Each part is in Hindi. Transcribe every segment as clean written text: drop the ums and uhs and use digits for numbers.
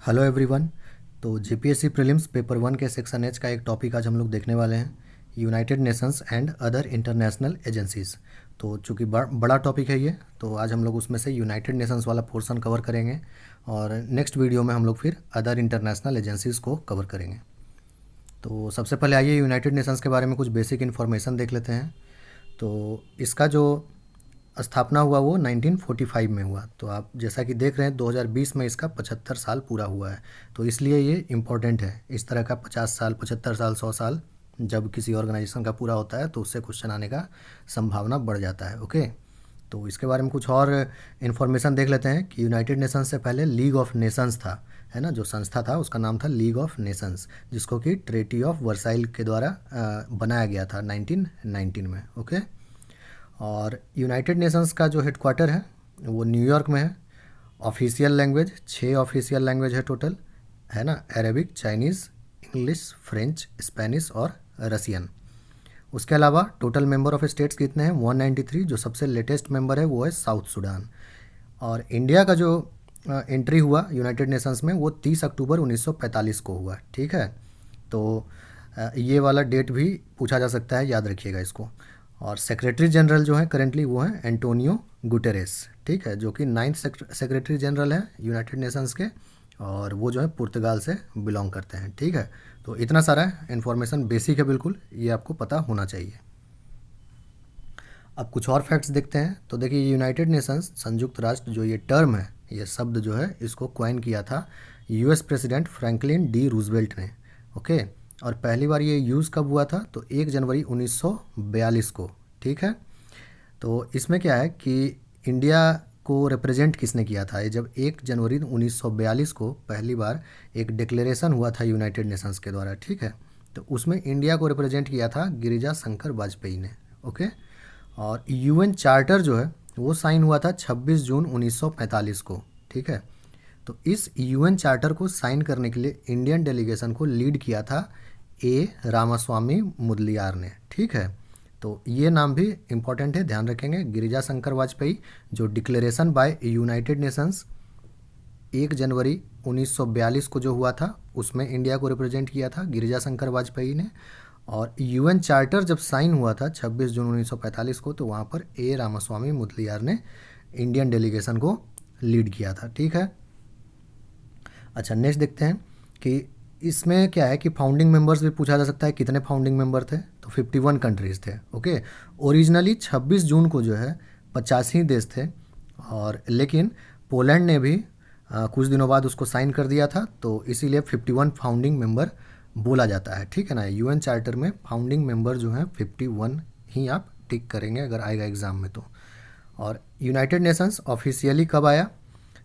Hello everyone. तो जीपीएससी प्रीलिम्स पेपर 1 के सेक्शन एच का एक टॉपिक आज हम लोग देखने वाले हैं, United Nations and other international agencies. तो चूँकि बड़ा टॉपिक है ये, तो आज हम लोग उसमें से यूनाइटेड नेशंस वाला पोर्शन कवर करेंगे और नेक्स्ट वीडियो में हम लोग फिर अदर इंटरनेशनल एजेंसीज़ को कवर करेंगे। तो सबसे पहले आइए यूनाइटेड नेशंस के बारे में कुछ बेसिक इन्फॉर्मेशन देख लेते हैं। तो इसका जो स्थापना हुआ वो 1945 में हुआ। तो आप जैसा कि देख रहे हैं 2020 में इसका 75 साल पूरा हुआ है। तो इसलिए ये इम्पोर्टेंट है। इस तरह का 50 साल, 75 साल, 100 साल जब किसी ऑर्गेनाइजेशन का पूरा होता है तो उससे क्वेश्चन आने का संभावना बढ़ जाता है। ओके, तो इसके बारे में कुछ और इन्फॉर्मेशन देख लेते हैं कि यूनाइटेड नेशंस से पहले लीग ऑफ नेशंस था, है ना। जो संस्था था उसका नाम था लीग ऑफ नेशंस, जिसको कि ट्रेटी ऑफ वर्साइल के द्वारा बनाया गया था 1919 में। ओके, और यूनाइटेड नेशंस का जो हेडक्वार्टर है वो न्यूयॉर्क में है। ऑफिशियल लैंग्वेज 6 ऑफिशियल लैंग्वेज है टोटल, है ना। Arabic, Chinese, English, French, Spanish और रसियन। उसके अलावा टोटल मेंबर ऑफ स्टेट्स कितने हैं? 193। जो सबसे लेटेस्ट मेंबर है वो है साउथ सूडान। और इंडिया का जो एंट्री हुआ यूनाइटेड नेशंस में वो 30 अक्टूबर 1945 को हुआ। ठीक है, तो ये वाला डेट भी पूछा जा सकता है, याद रखिएगा इसको। और सेक्रेटरी जनरल जो है करेंटली वो हैं एंटोनियो गुटेरेस। ठीक है, जो कि 9th सेक्रेटरी जनरल हैं यूनाइटेड नेशंस के, और वो जो है पुर्तगाल से बिलोंग करते हैं। ठीक है, तो इतना सारा इन्फॉर्मेशन बेसिक है, बिल्कुल ये आपको पता होना चाहिए। अब कुछ और फैक्ट्स देखते हैं। तो देखिए, यूनाइटेड नेशंस, संयुक्त राष्ट्र, जो ये टर्म है, ये शब्द जो है इसको क्वाइन किया था US president Franklin D Roosevelt ने। ओके, और पहली बार ये यूज़ कब हुआ था? तो 1 जनवरी 1942 को। ठीक है, तो इसमें क्या है कि इंडिया को रिप्रेजेंट किसने किया था? ये जब 1 जनवरी 1942 को पहली बार एक डिक्लेरेशन हुआ था यूनाइटेड नेशंस के द्वारा। ठीक है, तो उसमें इंडिया को रिप्रेजेंट किया था गिरिजा शंकर वाजपेयी ने। ओके, और यूएन चार्टर जो है वो साइन हुआ था 26 जून 1945 को। ठीक है, तो इस यूएन चार्टर को साइन करने के लिए इंडियन डेलीगेशन को लीड किया था ए रामास्वामी मुदलियार ने। ठीक है, तो ये नाम भी इम्पॉर्टेंट है, ध्यान रखेंगे। गिरिजा शंकर वाजपेयी, जो डिक्लेरेशन बाय यूनाइटेड नेशंस 1 जनवरी 1942 को जो हुआ था उसमें इंडिया को रिप्रेजेंट किया था गिरिजा शंकर वाजपेयी ने। और यूएन चार्टर जब साइन हुआ था 26 जून 1945 को, तो वहाँ पर ए रामास्वामी मुदलियार ने इंडियन डेलीगेशन को लीड किया था। ठीक है, अच्छा नेक्स्ट देखते हैं कि इसमें क्या है कि फाउंडिंग मेंबर्स भी पूछा जा सकता है, कितने फाउंडिंग मेंबर थे? तो 51 कंट्रीज़ थे। ओके, ओरिजिनली 26 जून को जो है 85 देश थे, और लेकिन पोलैंड ने भी कुछ दिनों बाद उसको साइन कर दिया था, तो इसीलिए 51 फाउंडिंग मेंबर बोला जाता है। ठीक है ना, यूएन चार्टर में फाउंडिंग मेंबर जो हैं 51 ही आप टिक करेंगे अगर आएगा एग्ज़ाम में तो। और यूनाइटेड नेशंस ऑफिशियली कब आया?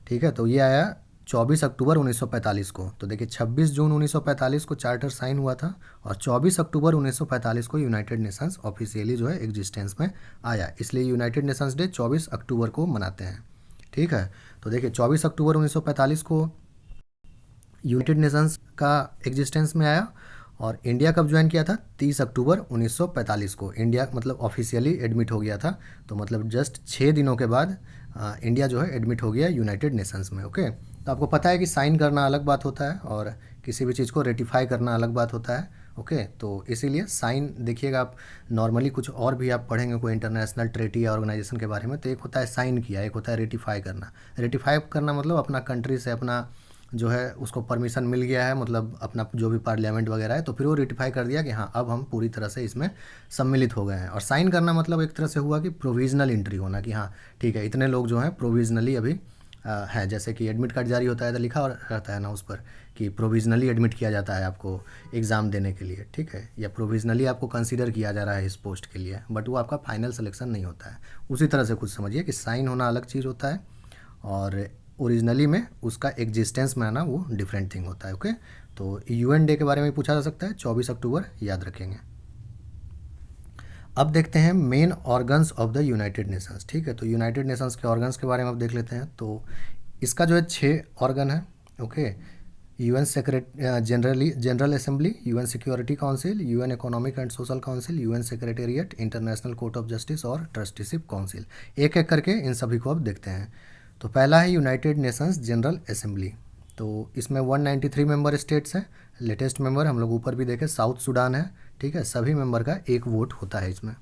ठीक है, तो ये आया 24 अक्टूबर 1945 को। तो देखिए, 26 जून 1945 को चार्टर साइन हुआ था और 24 अक्टूबर 1945 को यूनाइटेड नेशंस ऑफिशियली जो है एग्जिस्टेंस में आया। इसलिए यूनाइटेड नेशंस डे 24 अक्टूबर को मनाते हैं। ठीक है, तो देखिए 24 अक्टूबर 1945 को यूनाइटेड नेशंस का एग्जिस्टेंस में आया, और इंडिया कब ज्वाइन किया था? 30 अक्टूबर 1945 को इंडिया मतलब ऑफिशियली एडमिट हो गया था। तो मतलब जस्ट 6 दिनों के बाद इंडिया जो है एडमिट हो गया यूनाइटेड नेशंस में। ओके, तो आपको पता है कि साइन करना अलग बात होता है और किसी भी चीज़ को रेटिफाई करना अलग बात होता है। ओके, तो इसीलिए साइन देखिएगा आप, नॉर्मली कुछ और भी आप पढ़ेंगे कोई इंटरनेशनल ट्रेटी या ऑर्गेनाइजेशन के बारे में, तो एक होता है साइन किया, एक होता है रेटिफाई करना। रेटिफाई करना मतलब अपना कंट्री से अपना जो है उसको परमिशन मिल गया है, मतलब अपना जो भी पार्लियामेंट वगैरह है, तो फिर वो रेटिफाई कर दिया कि हाँ अब हम पूरी तरह से इसमें सम्मिलित हो गए हैं। और साइन करना मतलब एक तरह से हुआ कि प्रोविजनल एंट्री होना, कि हाँ ठीक है इतने लोग जो हैं प्रोविजनली अभी हैं। जैसे कि एडमिट कार्ड जारी होता है तो लिखा रहता है ना उस पर कि प्रोविजनली एडमिट किया जाता है आपको एग्ज़ाम देने के लिए। ठीक है, या प्रोविजनली आपको कंसीडर किया जा रहा है इस पोस्ट के लिए, बट वो आपका फाइनल सिलेक्शन नहीं होता है। उसी तरह से कुछ समझिए कि साइन होना अलग चीज़ होता है और ओरिजिनली में उसका एग्जिस्टेंस में आना वो डिफरेंट थिंग होता है। ओके, तो यूएन डे के बारे में पूछा जा सकता है, 24 अक्टूबर याद रखेंगे। अब देखते हैं main organs of the United Nations. ठीक है, तो यूनाइटेड नेशंस के ऑर्गन्स के बारे में अब देख लेते हैं। तो इसका जो है 6 ऑर्गन है। Okay, UN general assembly, UN security council, UN economic and social council, UN secretariat, international court of justice और ट्रस्टीशिप काउंसिल। एक एक करके इन सभी को अब देखते हैं। तो पहला है यूनाइटेड नेशंस जनरल असेंबली। तो इसमें 193 मेंबर स्टेट्स हैं। लेटेस्ट मेंबर हम लोग ऊपर भी देखें साउथ सूडान है, ठीक है। सभी मेंबर का एक वोट होता है इसमें।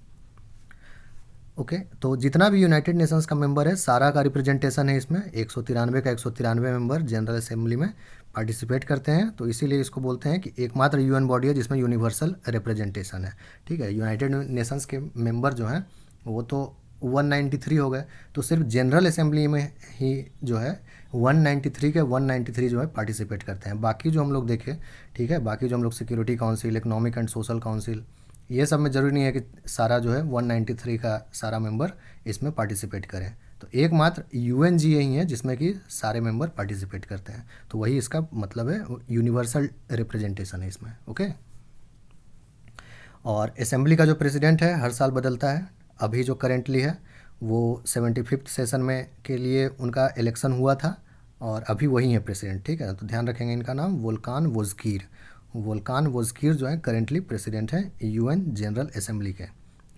ओके, तो जितना भी यूनाइटेड नेशंस का मेंबर है सारा का रिप्रेजेंटेशन है इसमें। 193 का 193 मेंबर जनरल असेंबली में पार्टिसिपेट करते हैं, तो इसीलिए इसको बोलते हैं कि एकमात्र यूएन बॉडी है जिसमें यूनिवर्सल रिप्रेजेंटेशन है, ठीक है। यूनाइटेड नेशंस के मेंबर जो हैं वो तो 193 हो गए, तो सिर्फ जनरल असेंबली में ही जो है 193 के 193 जो है पार्टिसिपेट करते हैं। बाकी जो हम लोग देखें, ठीक है, बाकी जो हम लोग security council, economic and social council, ये सब में ज़रूरी नहीं है कि सारा जो है 193 का सारा मेंबर इसमें पार्टिसिपेट करें। तो एकमात्र यूएनजीए ही है जिसमें कि सारे मेंबर पार्टिसिपेट करते हैं, तो वही इसका मतलब है, यूनिवर्सल रिप्रेजेंटेशन है इसमें। ओके, और असेंबली का जो प्रेसिडेंट है हर साल बदलता है। अभी जो करेंटली है वो 75th सेशन में के लिए उनका इलेक्शन हुआ था और अभी वही है प्रेसिडेंट, ठीक है। तो ध्यान रखेंगे इनका नाम वोल्कान वोज़कीर। वोल्कान वोज़कीर जो है करेंटली प्रेसिडेंट है यूएन जनरल असेंबली के।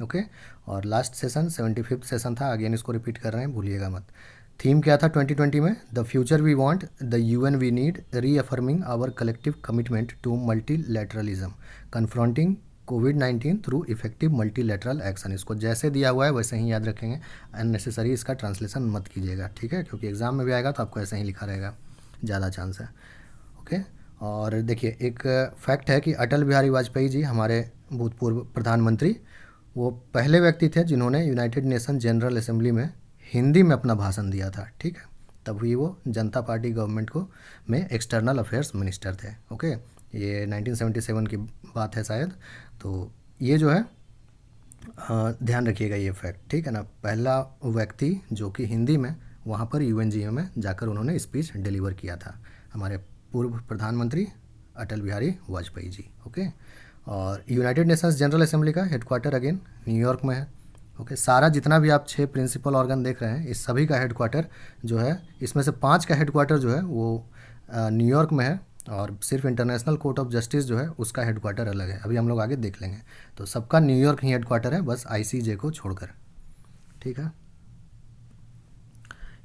ओके, और लास्ट सेशन 75th सेशन था, अगेन इसको रिपीट कर रहे हैं, भूलिएगा मत। थीम क्या था 2020 में? The future we want, the UN we need, reaffirming our collective commitment to multilateralism, confronting कोविड-19 थ्रू इफेक्टिव मल्टीलैटरल एक्शन। इसको जैसे दिया हुआ है वैसे ही याद रखेंगे, अननेसेसरी इसका ट्रांसलेशन मत कीजिएगा, ठीक है, क्योंकि एग्जाम में भी आएगा तो आपको ऐसे ही लिखा रहेगा, ज़्यादा चांस है। ओके, और देखिए एक फैक्ट है कि अटल बिहारी वाजपेयी जी हमारे भूतपूर्व प्रधानमंत्री, वो पहले व्यक्ति थे जिन्होंने यूनाइटेड नेशन जनरल असेंबली में हिंदी में अपना भाषण दिया था, ठीक है। तभी वो जनता पार्टी गवर्नमेंट को में एक्सटर्नल अफेयर्स मिनिस्टर थे। ओके, ये 1977 की बात है शायद। तो ये जो है ध्यान रखिएगा ये फैक्ट, ठीक है ना। पहला व्यक्ति जो कि हिंदी में वहाँ पर यूएनजीए में जाकर उन्होंने स्पीच डिलीवर किया था, हमारे पूर्व प्रधानमंत्री अटल बिहारी वाजपेयी जी। ओके, और यूनाइटेड नेशंस जनरल असेंबली का हेडक्वार्टर अगेन न्यूयॉर्क में है। ओके, सारा जितना भी आप 6 प्रिंसिपल ऑर्गन देख रहे हैं इस सभी का हेडक्वार्टर जो है, इसमें से 5 का हेडक्वार्टर जो है वो न्यूयॉर्क में है, और सिर्फ इंटरनेशनल कोर्ट ऑफ जस्टिस जो है उसका हेडक्वार्टर अलग है, अभी हम लोग आगे देख लेंगे। तो सबका न्यूयॉर्क ही हेडक्वार्टर है, बस आईसीजे को छोड़कर, ठीक है।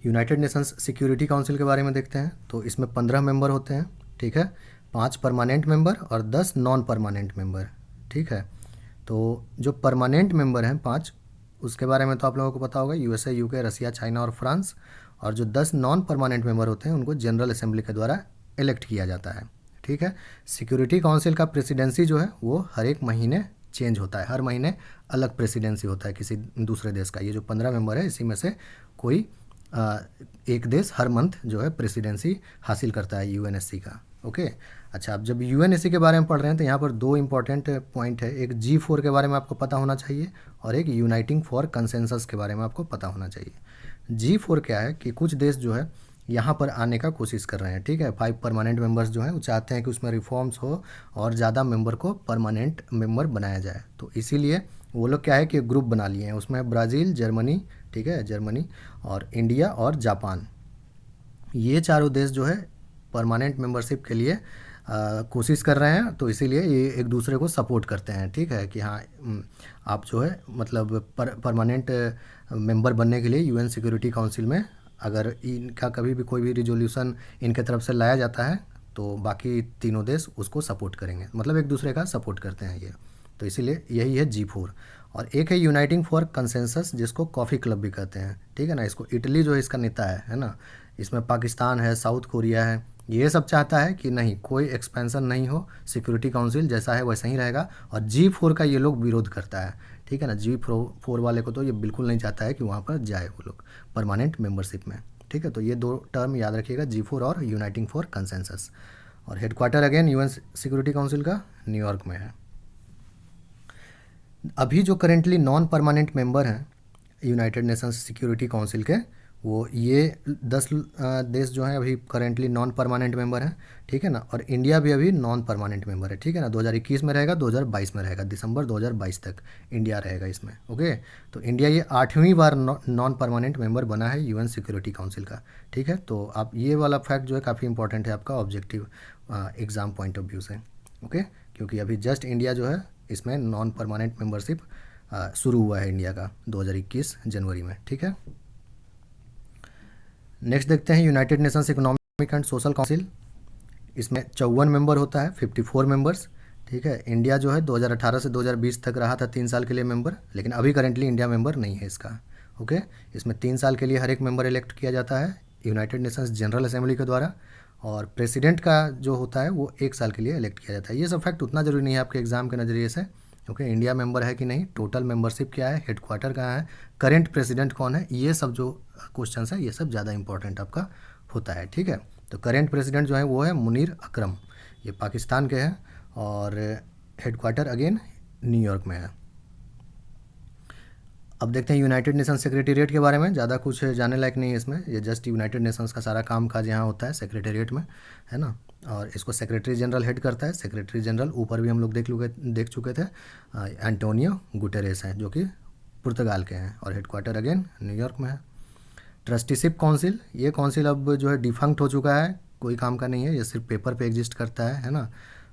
यूनाइटेड नेशंस सिक्योरिटी काउंसिल के बारे में देखते हैं, तो इसमें 15 मेंबर होते हैं, ठीक है। 5 परमानेंट मेंबर और 10 नॉन परमानेंट मेंबर, ठीक है। तो जो परमानेंट मेंबर हैं 5, उसके बारे में तो आप लोगों को पता होगा, यूएसए, यूके, रसिया, चाइना और फ्रांस। और जो 10 नॉन परमानेंट मेंबर होते हैं उनको जनरल असेंबली के द्वारा इलेक्ट किया जाता है, ठीक है। सिक्योरिटी काउंसिल का प्रेसिडेंसी जो है वो हर एक महीने चेंज होता है, हर महीने अलग प्रेसिडेंसी होता है किसी दूसरे देश का। ये जो 15 मेंबर है इसी में से कोई एक देश हर मंथ जो है प्रेसिडेंसी हासिल करता है यूएनएससी का। ओके, अच्छा, अब जब यूएनएससी के बारे में पढ़ रहे हैं तो यहाँ पर 2 इंपॉर्टेंट पॉइंट है, एक G4 के बारे में आपको पता होना चाहिए और एक यूनाइटिंग फॉर कंसेंसस के बारे में आपको पता होना चाहिए। G4 क्या है कि कुछ देश जो है यहाँ पर आने का कोशिश कर रहे हैं, ठीक है। 5 परमानेंट मेंबर्स जो हैं वो चाहते हैं कि उसमें रिफॉर्म्स हो और ज़्यादा मेंबर को परमानेंट मेंबर बनाया जाए, तो इसीलिए वो लोग क्या है कि ग्रुप बना लिए हैं, उसमें ब्राज़ील, जर्मनी, ठीक है, जर्मनी और इंडिया और जापान, ये चारों देश जो है परमानेंट मेंबरशिप के लिए कोशिश कर रहे हैं। तो इसीलिए ये एक दूसरे को सपोर्ट करते हैं, ठीक है, कि हाँ आप जो है मतलब परमानेंट मेंबर बनने के लिए यूएन सिक्योरिटी काउंसिल में अगर इनका कभी भी कोई भी रिजोल्यूशन इनके तरफ से लाया जाता है तो बाकी तीनों देश उसको सपोर्ट करेंगे, मतलब एक दूसरे का सपोर्ट करते हैं ये। तो इसीलिए यही है G4। और एक है यूनाइटिंग फॉर कंसेंसस जिसको कॉफ़ी क्लब भी कहते हैं, ठीक है ना। इसको इटली जो है इसका नेता है ना। इसमें पाकिस्तान है, साउथ कोरिया है, ये सब चाहता है कि नहीं कोई एक्सपेंशन नहीं हो, सिक्योरिटी काउंसिल जैसा है वैसा ही रहेगा। और G4 का ये लोग विरोध करता है, ठीक है ना। G4 वाले को तो ये बिल्कुल नहीं चाहता है कि वहाँ पर जाए वो लोग परमानेंट मेंबरशिप में, ठीक है। तो ये 2 टर्म याद रखिएगा, G4 और यूनाइटिंग फॉर कंसेंसस। और headquarter again UN security council का न्यूयॉर्क में है। अभी जो करेंटली नॉन परमानेंट मेंबर हैं यूनाइटेड नेशंस सिक्योरिटी काउंसिल के, वो ये 10 देश जो हैं अभी करेंटली नॉन परमानेंट मेंबर हैं, ठीक है ना। और इंडिया भी अभी नॉन परमानेंट मेंबर है, ठीक है ना। 2021 में रहेगा, 2022 में रहेगा, दिसंबर 2022 तक इंडिया रहेगा इसमें। ओके, तो इंडिया ये 8वीं बार नॉन परमानेंट मेंबर बना है यूएन सिक्योरिटी काउंसिल का, ठीक है। तो आप ये वाला फैक्ट जो है काफ़ी इंपॉर्टेंट है आपका objective exam point of view से। ओके, क्योंकि अभी जस्ट इंडिया जो है इसमें नॉन परमानेंट मेंबरशिप शुरू हुआ है इंडिया का 2021 जनवरी में, ठीक है। नेक्स्ट देखते हैं United Nations economic and social council. इसमें 54 मेंबर होता है, 54 मेंबर्स। ठीक है, इंडिया जो है 2018 से 2020 तक रहा था 3 साल के लिए मेंबर, लेकिन अभी करेंटली इंडिया मेंबर नहीं है इसका। ओके, इसमें 3 साल के लिए हर एक मेंबर इलेक्ट किया जाता है यूनाइटेड नेशंस जनरल असेंबली के द्वारा, और प्रेसिडेंट का जो होता है वो 1 साल के लिए इलेक्ट किया जाता है। ये सब फैक्ट उतना ज़रूरी नहीं है आपके एग्जाम के नज़रिए से। ओके, इंडिया मेंबर है कि नहीं, टोटल मेंबरशिप क्या है, हेडक्वार्टर कहाँ है, करेंट प्रेसिडेंट कौन है, ये सब जो क्वेश्चन है ये सब ज़्यादा इंपॉर्टेंट आपका होता है। ठीक है, तो करेंट प्रेसिडेंट जो है वो है मुनीर अकरम, ये पाकिस्तान के हैं, और हेडक्वार्टर अगेन न्यूयॉर्क में है। अब देखते हैं यूनाइटेड नेशन सेक्रेटेरिएट के बारे में। ज़्यादा कुछ जानने लायक नहीं है इसमें, ये जस्ट यूनाइटेड नेशंस का सारा काम काज यहाँ होता है सेक्रेटेरिएट में, है ना। और इसको सेक्रेटरी जनरल हेड करता है। सेक्रेटरी जनरल ऊपर भी हम लोग देख चुके थे, एंटोनियो गुटेरेस हैं जो कि पुर्तगाल के हैं, और हेडक्वार्टर अगेन न्यूयॉर्क में है। ट्रस्टीशिप काउंसिल, ये काउंसिल अब जो है डिफंक्ट हो चुका है, कोई काम का नहीं है, ये सिर्फ पेपर पे एग्जिस्ट करता है ना।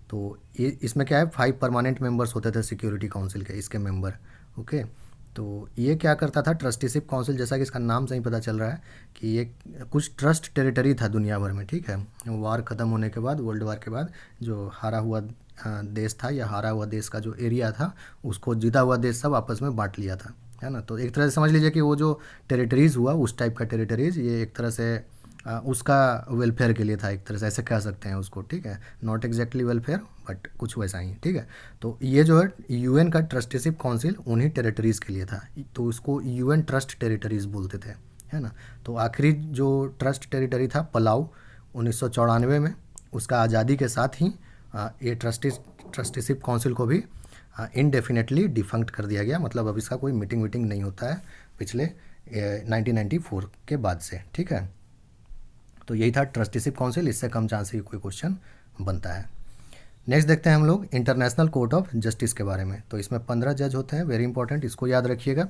तो ये इसमें क्या है, 5 परमानेंट मेंबर्स होते थे सिक्योरिटी काउंसिल के, इसके मेंबर। ओके, तो ये क्या करता था ट्रस्टीशिप काउंसिल, जैसा कि इसका नाम से ही पता चल रहा है कि ये कुछ ट्रस्ट टेरिटरी था दुनिया भर में। ठीक है, वार ख़त्म होने के बाद, वर्ल्ड वार के बाद, जो हारा हुआ देश था या हारा हुआ देश का जो एरिया था उसको जीता हुआ देश सब आपस में बांट लिया था, है ना। तो एक तरह से समझ लीजिए कि वो जो टेरिटरीज़ हुआ उस टाइप का टेरिटरीज़, ये एक तरह से उसका वेलफेयर के लिए था, एक तरह से ऐसे कह सकते हैं उसको। ठीक है, नॉट एग्जैक्टली वेलफेयर बट कुछ वैसा ही। ठीक है, तो ये जो है यूएन का ट्रस्टीशिप काउंसिल उन्हीं टेरिटरीज़ के लिए था, तो उसको यूएन ट्रस्ट टेरिटरीज़ बोलते थे, है ना। तो आखिरी जो ट्रस्ट टेरिटरी था पलाऊ 1994 में, उसका आज़ादी के साथ ही ये ट्रस्टीशिप काउंसिल को भी इनडेफिनेटली डिफंक्ट कर दिया गया, मतलब अब इसका कोई मीटिंग वीटिंग नहीं होता है पिछले 1994 के बाद से। ठीक है, तो यही था ट्रस्टीशिप काउंसिल, इससे कम चांस ही कोई क्वेश्चन बनता है। नेक्स्ट देखते हैं हम लोग इंटरनेशनल कोर्ट ऑफ जस्टिस के बारे में। तो इसमें 15 जज होते हैं, वेरी इंपॉर्टेंट, इसको याद रखिएगा।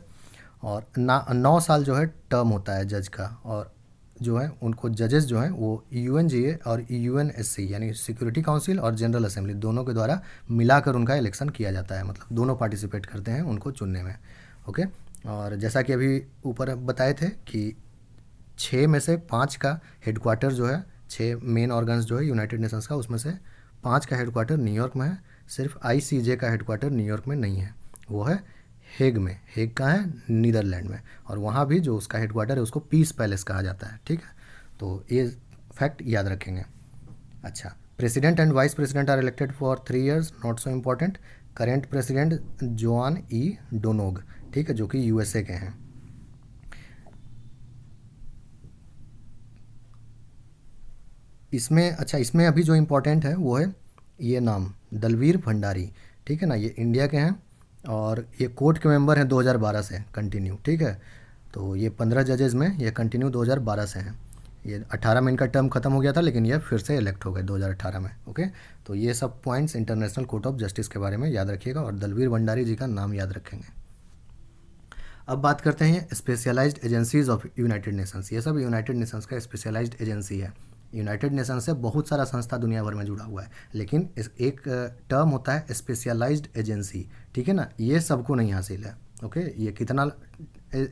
और 9 साल जो है टर्म होता है जज का, और जो है उनको जजेस जो हैं वो यूएनजीए और यूएनएससी यानी सिक्योरिटी काउंसिल और जनरल असेंबली दोनों के द्वारा मिलाकर उनका इलेक्शन किया जाता है, मतलब दोनों पार्टिसिपेट करते हैं उनको चुनने में। ओके, और जैसा कि अभी ऊपर बताए थे कि 6 में से 5 का हेडक्वार्टर जो है, 6 मेन ऑर्गन्स जो है यूनाइटेड नेशंस का, उसमें से 5 का हेडक्वार्टर न्यूयॉर्क में है। सिर्फ आईसीजे का हेडक्वार्टर न्यूयॉर्क में नहीं है, वो है हेग में। हेग कहाँ है, नीदरलैंड में, और वहाँ भी जो उसका हेडक्वार्टर है उसको पीस पैलेस कहा जाता है। ठीक है, तो ये फैक्ट याद रखेंगे। अच्छा, president and vice president are elected for 3 years, not so important. Current president Joan E Donoghue, ठीक है, जो कि यूएसए के हैं। इसमें अच्छा, इसमें अभी जो इम्पोर्टेंट है वो है ये नाम दलवीर भंडारी। ठीक है ना, ये इंडिया के हैं और ये कोर्ट के मेंबर हैं 2012 से कंटिन्यू। ठीक है, तो ये 15 जजेस में ये कंटिन्यू 2012 से हैं। ये 18 में इनका टर्म ख़त्म हो गया था, लेकिन ये फिर से इलेक्ट हो गए 2018 में। ओके, तो ये सब points international court of justice के बारे में याद रखिएगा, और दलवीर भंडारी जी का नाम याद रखेंगे। अब बात करते हैं specialised agencies of United Nations. ये सब यूनाइटेड नेशंस का स्पेशलाइज्ड एजेंसी है। यूनाइटेड नेशन से बहुत सारा संस्था दुनिया भर में जुड़ा हुआ है, लेकिन इस एक टर्म होता है स्पेशलाइज्ड एजेंसी। ठीक है ना, ये सबको नहीं हासिल है। ओके, ये कितना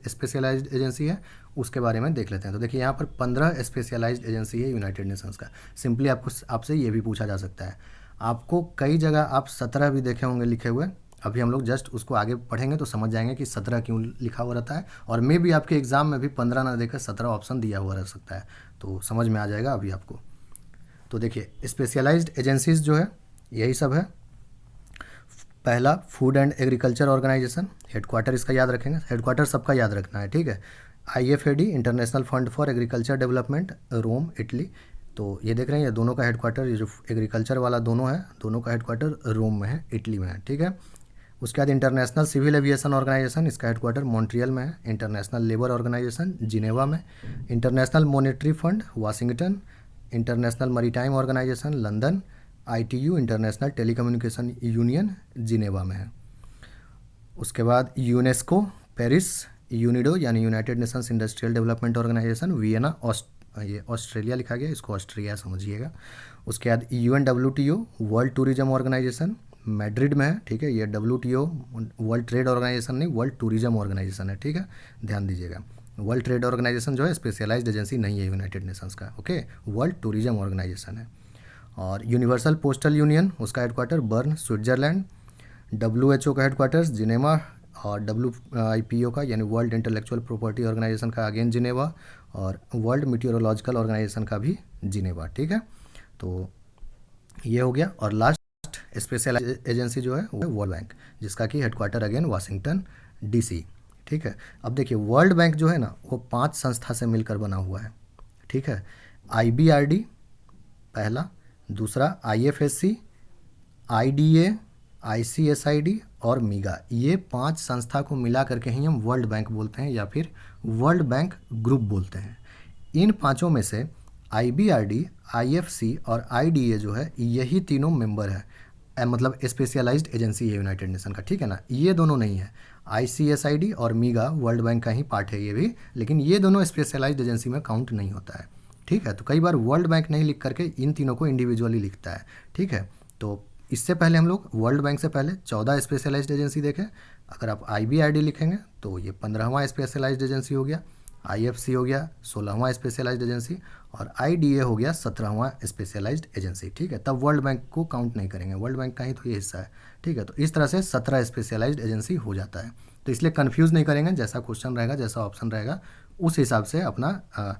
स्पेशलाइज्ड एजेंसी है उसके बारे में देख लेते हैं। तो देखिए यहाँ पर 15 स्पेशलाइज्ड एजेंसी है यूनाइटेड नेशंस का। सिंपली आपको आपसे ये भी पूछा जा सकता है, आपको कई जगह आप 17 भी देखे होंगे लिखे हुए। अभी हम लोग जस्ट उसको आगे पढ़ेंगे तो समझ जाएंगे कि 17 क्यों लिखा हुआ रहता है, और मे भी आपके एग्ज़ाम में भी 15 ना देकर 17 ऑप्शन दिया हुआ रह सकता है, तो समझ में आ जाएगा अभी आपको। तो देखिए स्पेशलाइज्ड एजेंसीज जो है यही सब है। पहला food and agriculture organisation, headquarter इसका याद रखेंगे, हेडक्वार्टर सबका याद रखना है। ठीक है, IFAD international fund for agriculture development, Rome Italy. तो ये देख रहे हैं ये दोनों का हेडक्वार्टर, ये जो एग्रीकल्चर वाला दोनों है, दोनों का हेडक्वार्टर रोम में है, इटली में है। ठीक है, उसके बाद इंटरनेशनल सिविल एविएशन ऑर्गेनाइजेशन, इसका हेडक्वार्टर मॉन्ट्रियल में है। इंटरनेशनल लेबर ऑर्गेनाइजेशन जिनेवा में। International monetary fund Washington. International maritime organisation London. ITU international telecommunication union Geneva में है। उसके बाद यूनेस्को पेरिस। यूनिडो यानी United Nations industrial development organisation Vienna, ये ऑस्ट्रेलिया लिखा गया, इसको ऑस्ट्रिया समझिएगा। उसके बाद UNWTO world tourism organisation Madrid में है। ठीक है, ये WTO वर्ल्ड ट्रेड ऑर्गेनाइजेशन नहीं, वर्ल्ड टूरिज्म ऑर्गेनाइजेशन है। ठीक है, ध्यान दीजिएगा, वर्ल्ड ट्रेड ऑर्गेनाइजेशन जो है स्पेशलाइज्ड एजेंसी नहीं है यूनाइटेड नेशंस का। ओके, वर्ल्ड टूरिज्म ऑर्गेनाइजेशन है। और यूनिवर्सल पोस्टल यूनियन उसका हेडक्वार्टर बर्न स्विट्ज़रलैंड। WHO का हेडक्वार्टर्स जिनेवा, और WIPO का यानी वर्ल्ड इंटेलेक्चुअल प्रॉपर्टी ऑर्गेनाइजेशन का अगेन जिनेवा, और वर्ल्ड मीटियोरोलॉजिकल ऑर्गेनाइजेशन का भी जिनेवा। ठीक है, तो ये हो गया। और लास्ट स्पेशल एजेंसी जो है वो वर्ल्ड बैंक, जिसका कि हेडक्वार्टर अगेन वाशिंगटन DC। ठीक है, अब देखिए वर्ल्ड बैंक जो है ना वो 5 संस्था से मिलकर बना हुआ है। ठीक है, IBRD पहला, दूसरा IFSC, IDA, ICSID और मीगा, ये 5 संस्था को मिला करके ही हम वर्ल्ड बैंक बोलते हैं या फिर वर्ल्ड बैंक ग्रुप बोलते हैं। इन पांचों में से IBRD, IFC और IDA जो है यही तीनों मेंबर है, मतलब स्पेशलाइज्ड एजेंसी है यूनाइटेड नेशन का। ठीक है ना, ये दोनों नहीं है। ICSID और मीगा वर्ल्ड बैंक का ही पार्ट है ये भी, लेकिन ये दोनों स्पेशलाइज्ड एजेंसी में काउंट नहीं होता है। ठीक है, तो कई बार वर्ल्ड बैंक नहीं लिख करके इन तीनों को इंडिविजुअली लिखता है। ठीक है, तो इससे पहले हम लोग वर्ल्ड बैंक से पहले 14 स्पेशलाइज्ड एजेंसी देखें। अगर आप IBRD लिखेंगे तो ये 15वां स्पेशलाइज्ड एजेंसी हो गया, IFC हो गया 16वां स्पेशलाइज्ड एजेंसी, और IDA हो गया 17वां स्पेशलाइज्ड एजेंसी। ठीक है, तब वर्ल्ड बैंक को काउंट नहीं करेंगे, वर्ल्ड बैंक का ही तो ये हिस्सा है। ठीक है, तो इस तरह से 17 स्पेशलाइज्ड एजेंसी हो जाता है। तो इसलिए कन्फ्यूज़ नहीं करेंगे, जैसा क्वेश्चन रहेगा, जैसा ऑप्शन रहेगा, उस हिसाब से अपना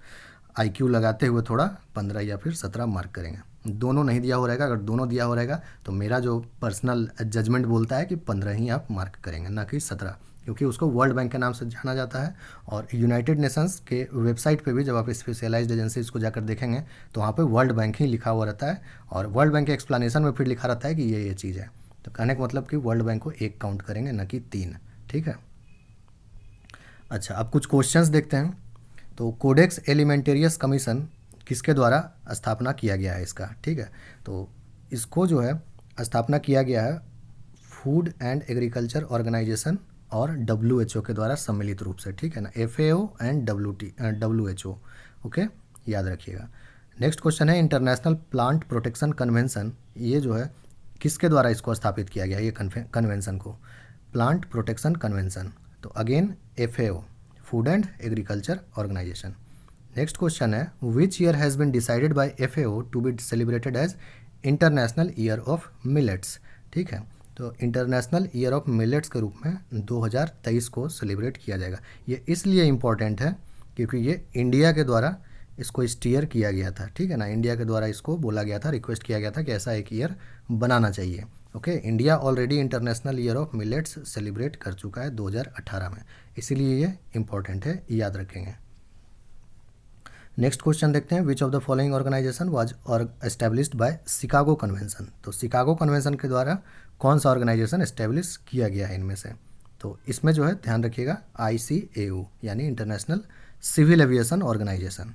IQ लगाते हुए थोड़ा 15 या फिर 17 मार्क करेंगे। दोनों नहीं दिया हो रहेगा, अगर दोनों दिया हो रहेगा तो मेरा जो पर्सनल जजमेंट बोलता है कि 15 ही आप मार्क करेंगे, ना कि 17, क्योंकि उसको वर्ल्ड बैंक के नाम से जाना जाता है। और यूनाइटेड नेशंस के वेबसाइट पे भी जब आप स्पेशलाइज्ड एजेंसीज को जाकर देखेंगे तो वहाँ पे वर्ल्ड बैंक ही लिखा हुआ रहता है, और वर्ल्ड बैंक के एक्सप्लेनेशन में फिर लिखा रहता है कि ये चीज़ है। तो कहने का मतलब कि वर्ल्ड बैंक को एक काउंट करेंगे, ना कि 3। ठीक है, अच्छा अब कुछ क्वेश्चंस देखते हैं। तो कोडेक्स एलिमेंटेरियस कमीशन किसके द्वारा स्थापना किया गया है इसका। ठीक है, तो इसको जो है स्थापना किया गया है फूड एंड एग्रीकल्चर ऑर्गेनाइजेशन और WHO के द्वारा सम्मिलित रूप से। ठीक है ना, FAO एंड WHO। ओके, याद रखिएगा। नेक्स्ट क्वेश्चन है इंटरनेशनल प्लांट प्रोटेक्शन कन्वेंशन, ये जो है किसके द्वारा इसको स्थापित किया गया ये कन्वेंशन को, प्लांट प्रोटेक्शन कन्वेंशन। तो again FAO, food and agriculture organisation. Next question है which year has been decided by FAO to be celebrated as international year of millets. ठीक है, तो इंटरनेशनल ईयर ऑफ मिलेट्स के रूप में 2023 को सेलिब्रेट किया जाएगा। ये इसलिए इम्पॉर्टेंट है क्योंकि ये इंडिया के द्वारा इसको स्टीयर किया गया था। ठीक है ना, इंडिया के द्वारा इसको बोला गया था, रिक्वेस्ट किया गया था कि ऐसा एक ईयर बनाना चाहिए। Okay, India already international year of millets celebrate कर चुका है 2018 में, इसीलिए ये इम्पॉर्टेंट है, याद रखेंगे। नेक्स्ट क्वेश्चन देखते हैं which of the following organisation was established by Chicago convention. तो शिकागो कन्वेंशन के द्वारा कौन सा ऑर्गेनाइजेशन एस्टेब्लिश किया गया है इनमें से। तो इसमें जो है ध्यान रखिएगा ICAO यानी international civil aviation organisation.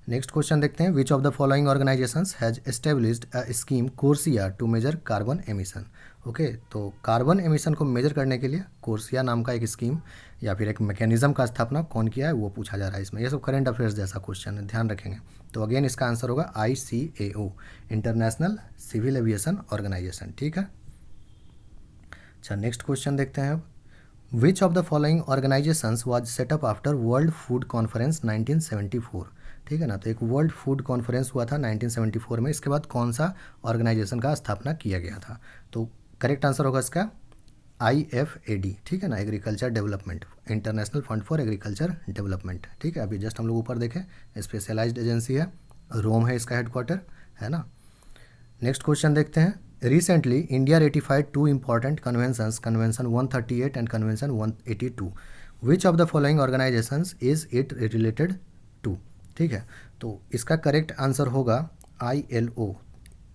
Next question देखते हैं which of the following organisations has established a scheme CORSIA to measure carbon emission. Okay, तो कार्बन एमिशन को मेजर करने के लिए कोर्सिया नाम का एक स्कीम या फिर एक मैकेनिज्म का स्थापना कौन किया है वो पूछा जा रहा है इसमें। ये सब करंट अफेयर्स जैसा क्वेश्चन है, ध्यान रखेंगे। तो अगेन इसका आंसर होगा ICAO, international civil aviation organisation. ठीक है, अच्छा नेक्स्ट क्वेश्चन देखते हैं अब which of the following organisations was set up after world food conference 1974। ठीक है ना, तो एक वर्ल्ड फूड कॉन्फ्रेंस हुआ था 1974 में, इसके बाद कौन सा ऑर्गेनाइजेशन का स्थापना किया गया था। तो करेक्ट आंसर होगा इसका IFAD। ठीक है ना, agriculture development, international fund for agriculture development. ठीक है, अभी जस्ट हम लोग ऊपर देखें स्पेशलाइज्ड एजेंसी है, रोम है इसका हेडक्वार्टर, है ना। नेक्स्ट क्वेश्चन देखते हैं recently India ratified 2 important conventions, convention 138 and convention 182। Which of the following organisations is it related to. ठीक है, तो इसका करेक्ट आंसर होगा ILO,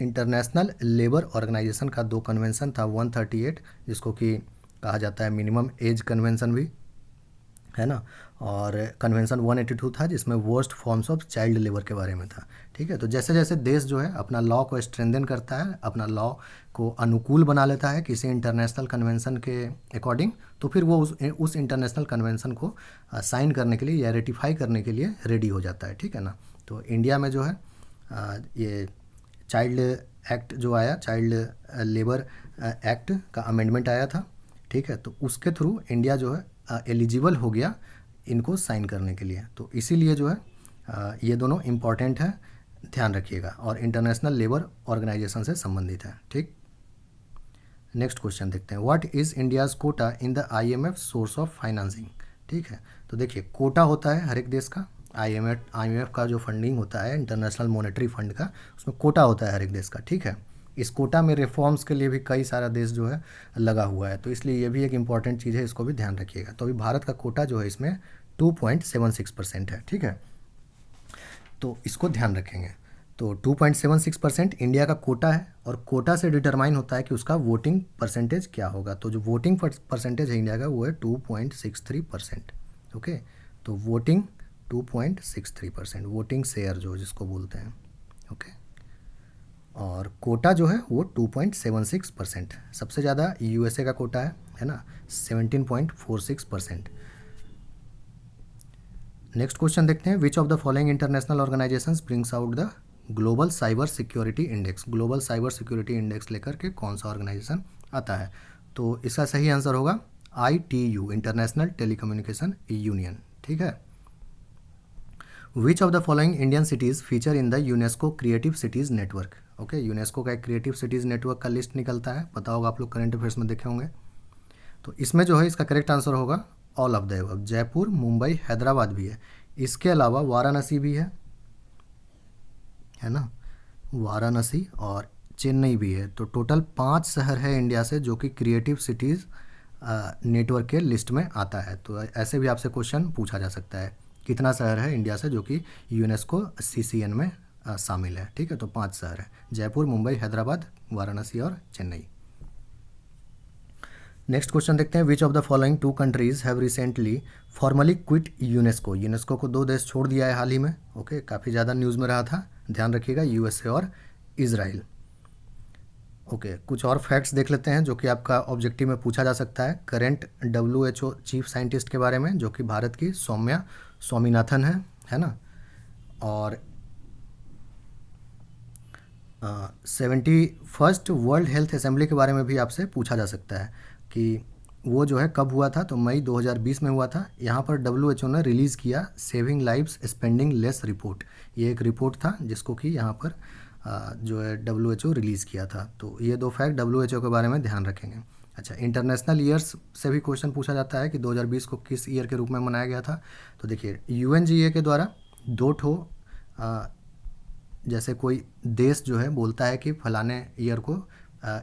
इंटरनेशनल लेबर ऑर्गेनाइजेशन का 2 कन्वेंशन था, 138 जिसको कि कहा जाता है मिनिमम एज कन्वेंशन भी, है ना, और कन्वेंशन 182 था जिसमें worst forms of child labour के बारे में था। ठीक है, तो जैसे जैसे देश जो है अपना लॉ को स्ट्रेंथन करता है, अपना लॉ को अनुकूल बना लेता है किसी इंटरनेशनल कन्वेंशन के अकॉर्डिंग, तो फिर वो उस इंटरनेशनल कन्वेंशन को साइन करने के लिए या रेटिफाई करने के लिए रेडी हो जाता है। ठीक है ना, तो इंडिया में जो है ये चाइल्ड एक्ट जो आया, चाइल्ड लेबर एक्ट का अमेंडमेंट आया था। ठीक है, तो उसके थ्रू इंडिया जो है एलिजिबल हो गया इनको साइन करने के लिए। तो इसीलिए जो है ये दोनों इम्पॉर्टेंट है ध्यान रखिएगा, और इंटरनेशनल लेबर ऑर्गेनाइजेशन से संबंधित है। ठीक, नेक्स्ट क्वेश्चन देखते हैं, what is India's quota in the IMF source of financing. ठीक है, तो देखिए कोटा होता है हर एक देश का, आईएमएफ का जो फंडिंग होता है इंटरनेशनल मॉनेटरी फंड का, उसमें कोटा होता है हर एक देश का। ठीक है, इस कोटा में रिफॉर्म्स के लिए भी कई सारा देश जो है लगा हुआ है, तो इसलिए ये भी एक इम्पॉर्टेंट चीज़ है, इसको भी ध्यान रखिएगा। तो अभी भारत का कोटा जो है इसमें 2.76% है। ठीक है, तो इसको ध्यान रखेंगे। तो 2.76% इंडिया का कोटा है, और कोटा से डिटरमाइन होता है कि उसका वोटिंग परसेंटेज क्या होगा। तो जो वोटिंग परसेंटेज है इंडिया का वो है 2.63%। ओके, तो वोटिंग 2.63%, वोटिंग शेयर जो जिसको बोलते हैं। ओके, और कोटा जो है वो 2.76%, सबसे ज़्यादा यूएसए का कोटा है ना, 17.46%। नेक्स्ट क्वेश्चन देखते हैं, which of the following international organisations brings out the global cyber security index. Global cyber security index लेकर के कौन सा ऑर्गेनाइजेशन आता है, तो इसका सही आंसर होगा ITU, इंटरनेशनल टेलीकम्युनिकेशन यूनियन। ठीक है, विच of the following Indian cities feature in the UNESCO creative cities network. Okay, UNESCO का एक क्रिएटिव सिटीज़ नेटवर्क का लिस्ट निकलता है, पता होगा आप लोग करंट अफेयर्स में देखे होंगे। तो इसमें जो है इसका करेक्ट आंसर होगा all of the above. Jaipur, Mumbai, Hyderabad भी है, इसके अलावा वाराणसी भी है ना, वाराणसी और चेन्नई भी है। तो टोटल 5 शहर है इंडिया से जो कि क्रिएटिव सिटीज़ नेटवर्क के लिस्ट में आता है। तो ऐसे भी आपसे क्वेश्चन पूछा जा सकता है, कितना शहर है इंडिया से जो कि यूनेस्को CCN में शामिल है। ठीक है, तो 5 शहर है, जयपुर, मुंबई, हैदराबाद, वाराणसी और चेन्नई। नेक्स्ट क्वेश्चन देखते हैं, which of the following 2 countries have recently formally quit UNESCO. UNESCO को 2 देश छोड़ दिया है हाल ही में। ओके, काफ़ी ज़्यादा न्यूज़ में रहा था, ध्यान रखिएगा, यूएसए और इजराइल। ओके, कुछ और फैक्ट्स देख लेते हैं जो कि आपका ऑब्जेक्टिव में पूछा जा सकता है। करेंट WHO चीफ साइंटिस्ट के बारे में, जो कि भारत की सौम्या स्वामीनाथन है ना, और 71st वर्ल्ड हेल्थ असेंबली के बारे में भी आपसे पूछा जा सकता है कि वो जो है कब हुआ था, तो मई 2020 में हुआ था। यहाँ पर WHO ने रिलीज़ किया saving lives spending less report, ये एक रिपोर्ट था जिसको कि यहाँ पर जो है WHO रिलीज़ किया था। तो ये 2 फैक्ट WHO के बारे में ध्यान रखेंगे। अच्छा, इंटरनेशनल ईयर्स से भी क्वेश्चन पूछा जाता है कि 2020 को किस ईयर के रूप में मनाया गया था। तो देखिए UNGA के द्वारा 2 ठो जैसे कोई देश जो है बोलता है कि फलाने ईयर को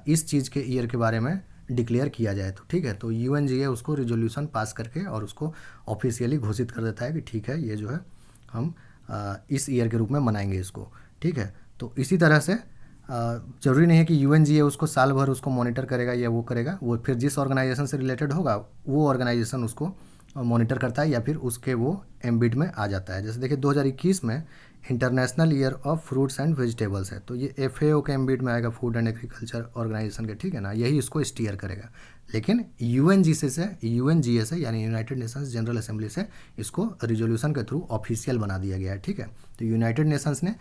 इस चीज़ के ईयर के बारे में डिक्लेयर किया जाए, तो ठीक है, तो UNGA उसको रिजोल्यूशन पास करके और उसको ऑफिशियली घोषित कर देता है कि ठीक है ये जो है हम इस ईयर के रूप में मनाएंगे इसको। ठीक है, तो इसी तरह से ज़रूरी नहीं है कि UNGA उसको साल भर उसको मॉनिटर करेगा या वो करेगा, वो फिर जिस ऑर्गेनाइजेशन से रिलेटेड होगा वो ऑर्गेनाइजेशन उसको मॉनिटर करता है या फिर उसके वो एम्बिट में आ जाता है। जैसे देखिए 2021 में international year of fruits and vegetables है, तो ये FAO के एम्बिट में आएगा, फूड एंड एग्रीकल्चर ऑर्गेनाइजेशन के। ठीक है ना, यही इसको स्टीयर करेगा। लेकिन UNGA से यानी यूनाइटेड नेशंस जनरल असेंबली से इसको रिजोल्यूशन के थ्रू ऑफिशियल बना दिया गया है। ठीक है, तो यूनाइटेड नेशंस ने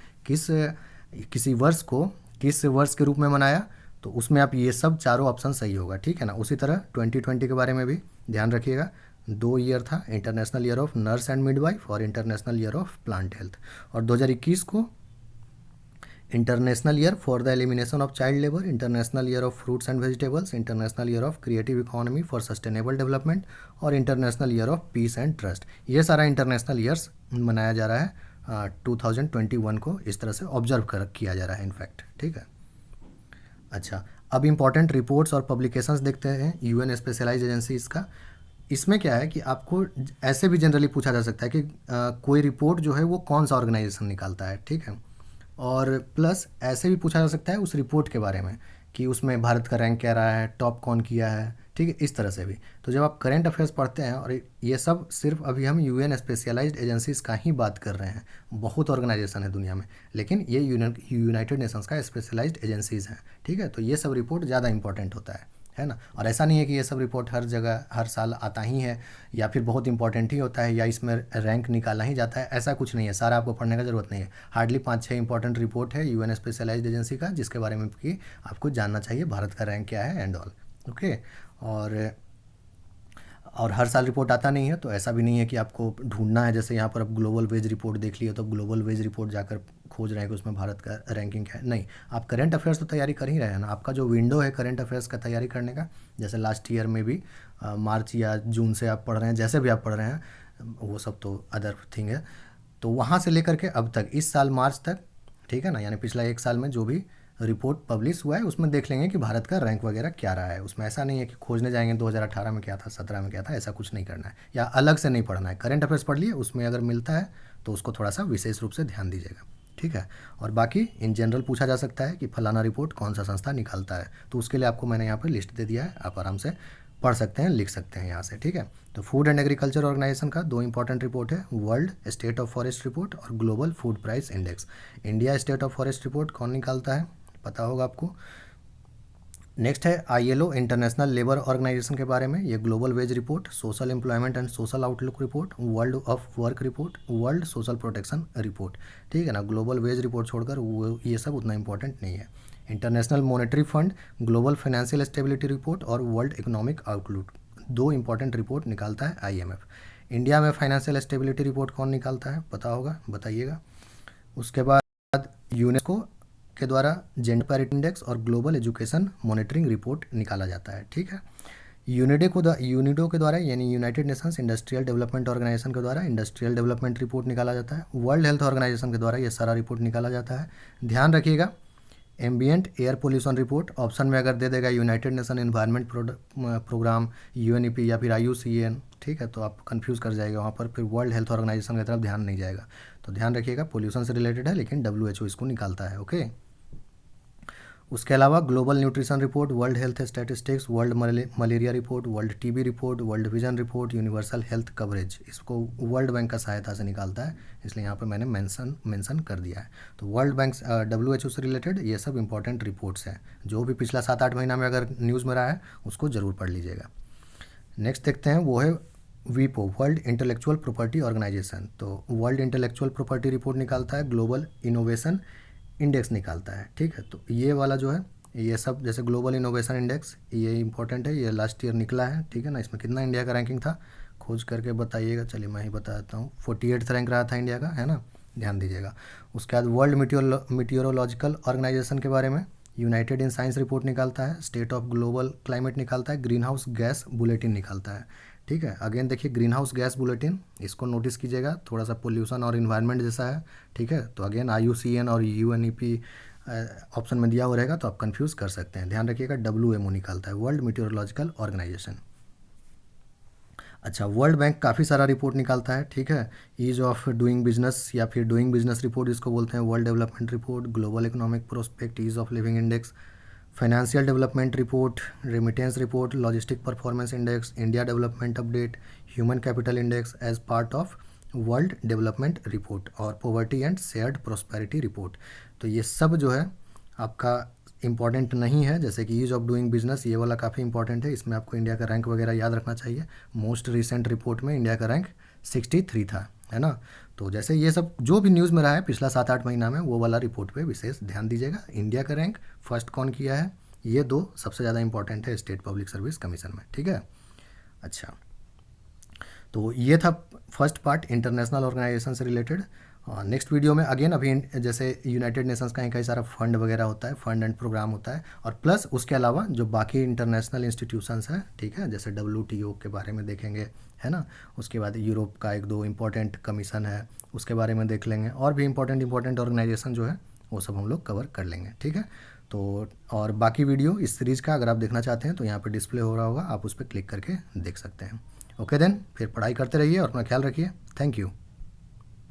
किसी वर्ष को किस वर्ष के रूप में मनाया, तो उसमें आप ये सब चारों ऑप्शन सही होगा। ठीक है ना, उसी तरह 2020 के बारे में भी ध्यान रखिएगा, 2 ईयर था, international year of nurse and midwife और international year of plant health. और 2021 को international year for the elimination of child labour, international year of fruits and vegetables, international year of creative economy for sustainable development और international year of peace and trust. ये सारा इंटरनेशनल ईयर्स मनाया जा रहा है 2021 को, इस तरह से ऑब्जर्व किया जा रहा है इनफैक्ट। ठीक है, अच्छा, अब इम्पॉर्टेंट रिपोर्ट्स और पब्लिकेशंस देखते हैं UN स्पेशलाइज्ड एजेंसीज का। इसमें क्या है कि आपको ऐसे भी जनरली पूछा जा सकता है कि कोई रिपोर्ट जो है वो कौन सा ऑर्गेनाइजेशन निकालता है। ठीक है, और प्लस ऐसे भी पूछा जा सकता है उस रिपोर्ट के बारे में कि उसमें भारत का रैंक क्या रहा है, टॉप कौन किया है। ठीक है, इस तरह से भी। तो जब आप करंट अफेयर्स पढ़ते हैं, और ये सब सिर्फ अभी हम UN स्पेशलाइज्ड एजेंसीज का ही बात कर रहे हैं, बहुत ऑर्गेनाइजेशन है दुनिया में, लेकिन ये यूनाइटेड नेशंस का स्पेशलाइज्ड एजेंसीज हैं। ठीक है, तो ये सब रिपोर्ट ज़्यादा इंपॉर्टेंट होता है ना। और ऐसा नहीं है कि ये सब रिपोर्ट हर जगह हर साल आता ही है या फिर बहुत इंपॉर्टेंट ही होता है या इसमें रैंक निकाला ही जाता है, ऐसा कुछ नहीं है। सारा आपको पढ़ने का ज़रूरत नहीं है, हार्डली 5-6 इंपॉर्टेंट रिपोर्ट है UN स्पेशलाइज्ड एजेंसी का जिसके बारे में कि आपको जानना चाहिए भारत का रैंक क्या है एंड ऑल। ओके, और हर साल रिपोर्ट आता नहीं है, तो ऐसा भी नहीं है कि आपको ढूंढना है। जैसे यहाँ पर आप ग्लोबल वेज रिपोर्ट देख लिए, तो ग्लोबल वेज रिपोर्ट जाकर खोज रहे हैं कि उसमें भारत का रैंकिंग क्या है, नहीं, आप करंट अफेयर्स तो तैयारी कर ही रहे हैं ना। आपका जो विंडो है करंट अफेयर्स का तैयारी करने का, जैसे लास्ट ईयर में भी मार्च या जून से आप पढ़ रहे हैं, जैसे भी आप पढ़ रहे हैं, वो सब तो अदर थिंग है। तो वहाँ से लेकर के अब तक, इस साल मार्च तक, ठीक है ना, यानी पिछला एक साल में जो भी रिपोर्ट पब्लिश हुआ है उसमें देख लेंगे कि भारत का रैंक वगैरह क्या रहा है। उसमें ऐसा नहीं है कि खोजने जाएंगे 2018 में क्या था, 17 में क्या था, ऐसा कुछ नहीं करना है, या अलग से नहीं पढ़ना है। करंट अफेयर्स पढ़ लिए, उसमें अगर मिलता है तो उसको थोड़ा सा विशेष रूप से ध्यान दीजिएगा, ठीक है। और बाकी इन जनरल पूछा जा सकता है कि फलाना रिपोर्ट कौन सा संस्था निकालता है, तो उसके लिए आपको मैंने यहाँ पर लिस्ट दे दिया है, आप आराम से पढ़ सकते हैं, लिख सकते हैं यहाँ से, ठीक है। तो फूड एंड एग्रीकल्चर ऑर्गेनाइजेशन का दो इंपॉर्टेंट रिपोर्ट है, world state of forest report और global food price index. India state of forest report कौन निकालता है, पता होगा आपको। नेक्स्ट है आईएलओ इंटरनेशनल लेबर ऑर्गेनाइजेशन के बारे में, ये global wage report, social employment and social outlook report, world of work report, world social protection report, ठीक है ना। ग्लोबल वेज रिपोर्ट छोड़कर वो ये सब उतना इंपॉर्टेंट नहीं है। International monetary fund, global financial stability report और वर्ल्ड इकोनॉमिक आउटलुक, दो इंपॉर्टेंट रिपोर्ट निकालता है आईएमएफ। इंडिया में फाइनेंशियल स्टेबिलिटी रिपोर्ट कौन निकालता है, पता होगा, बताइएगा। उसके बाद यूनेस्को के द्वारा जेंडर पैरिटी इंडेक्स और ग्लोबल एजुकेशन मॉनिटरिंग रिपोर्ट निकाला जाता है, ठीक है। यूनिडो के द्वारा, यानी United Nations industrial development organisation के द्वारा इंडस्ट्रियल डेवलपमेंट रिपोर्ट निकाला जाता है। वर्ल्ड हेल्थ ऑर्गेनाइजेशन के द्वारा ये सारा रिपोर्ट निकाला जाता है। ध्यान रखिएगा, ambient air pollution report option में अगर दे देगा United Nation environment programme, UNEP या फिर आईयूसीएन, ठीक है, तो आप कंफ्यूज कर जाएगा वहाँ पर, फिर वर्ल्ड हेल्थ ऑर्गेनाइजेशन की तरफ ध्यान नहीं जाएगा। तो ध्यान रखिएगा, पोल्यूशन से रिलेटेड है लेकिन डब्ल्यूएचओ इसको निकालता है, ओके। उसके अलावा global nutrition report, world health statistics, world malaria report, world TB report, world vision report, universal health coverage, इसको वर्ल्ड बैंक का सहायता से निकालता है, इसलिए यहाँ पर मैंने मेंशन कर दिया है। तो वर्ल्ड बैंक, डब्ल्यूएचओ से रिलेटेड ये सब इंपॉर्टेंट रिपोर्ट्स हैं, जो भी पिछला 7-8 महीना में अगर न्यूज़ में रहा है उसको ज़रूर पढ़ लीजिएगा। नेक्स्ट देखते हैं, वो है वीपो, वर्ल्ड इंटेलेक्चुअल प्रॉपर्टी ऑर्गेनाइजेशन। तो वर्ल्ड इंटेलेक्चुअल प्रॉपर्टी रिपोर्ट निकालता है, ग्लोबल इनोवेशन इंडेक्स निकालता है, ठीक है। तो ये वाला जो है, ये सब जैसे ग्लोबल इनोवेशन इंडेक्स, ये इंपॉर्टेंट है, ये लास्ट ईयर निकला है, ठीक है ना। इसमें कितना इंडिया का रैंकिंग था, खोज करके बताइएगा, चलिए मैं ही बता देता हूँ, 48th रैंक रहा था इंडिया का, है ना, ध्यान दीजिएगा। उसके बाद वर्ल्ड मीटियोरोलॉजिकल ऑर्गेनाइजेशन के बारे में, यूनाइटेड इन साइंस रिपोर्ट निकालता है, स्टेट ऑफ ग्लोबल क्लाइमेट निकालता है, ग्रीन हाउस गैस बुलेटिन निकालता है, ठीक है। अगेन देखिए, ग्रीन हाउस गैस बुलेटिन, इसको नोटिस कीजिएगा, थोड़ा सा पोल्यूशन और इन्वायरमेंट जैसा है, ठीक है। तो अगेन आईयूसीएन और यूएनईपी ऑप्शन में दिया हुआ रहेगा, तो आप कंफ्यूज कर सकते हैं, ध्यान रखिएगा। डब्ल्यूएमओ निकालता है, वर्ल्ड मीटियोरोलॉजिकल ऑर्गेनाइजेशन। अच्छा, वर्ल्ड बैंक काफ़ी सारा रिपोर्ट निकालता है, ठीक है। ईज ऑफ डूइंग बिजनेस या फिर डूइंग बिजनेस रिपोर्ट इसको बोलते हैं, world development report, global economic prospect, ease of living index, financial development report, remittance report, logistic performance index, India development update, human capital index as part of world development report, और poverty and shared prosperity report. तो ये सब जो है आपका इंपॉर्टेंट नहीं है, जैसे कि ईज ऑफ डूइंग बिजनेस, ये वाला काफ़ी इंपॉर्टेंट है, इसमें आपको इंडिया का रैंक वगैरह याद रखना चाहिए। मोस्ट रिसेंट रिपोर्ट में इंडिया का रैंक 63 था, है ना। तो जैसे ये सब जो भी न्यूज़ में रहा है पिछला 7-8 महीना में, वो वाला रिपोर्ट पे विशेष ध्यान दीजिएगा। इंडिया का रैंक फर्स्ट कौन किया है, ये दो सबसे ज़्यादा इंपॉर्टेंट है स्टेट पब्लिक सर्विस कमीशन में, ठीक है। अच्छा, तो ये था फर्स्ट पार्ट इंटरनेशनल ऑर्गेनाइजेशन से रिलेटेड। नेक्स्ट वीडियो में अगेन, अभी जैसे यूनाइटेड नेशंस का कई सारा फंड वगैरह होता है, फंड एंड प्रोग्राम होता है, और प्लस उसके अलावा जो बाकी इंटरनेशनल इंस्टीट्यूशंस हैं, ठीक है, जैसे WTO के बारे में देखेंगे, है ना। उसके बाद यूरोप का 1-2 इंपॉर्टेंट कमीशन है, उसके बारे में देख लेंगे, और भी इंपॉर्टेंट ऑर्गेनाइजेशन जो है वो सब हम लोग कवर कर लेंगे, ठीक है। तो और बाकी वीडियो इस सीरीज़ का अगर आप देखना चाहते हैं तो यहाँ पर डिस्प्ले हो रहा होगा, आप उस पर क्लिक करके देख सकते हैं। ओके देन, फिर पढ़ाई करते रहिए और अपना ख्याल रखिए। Thank you.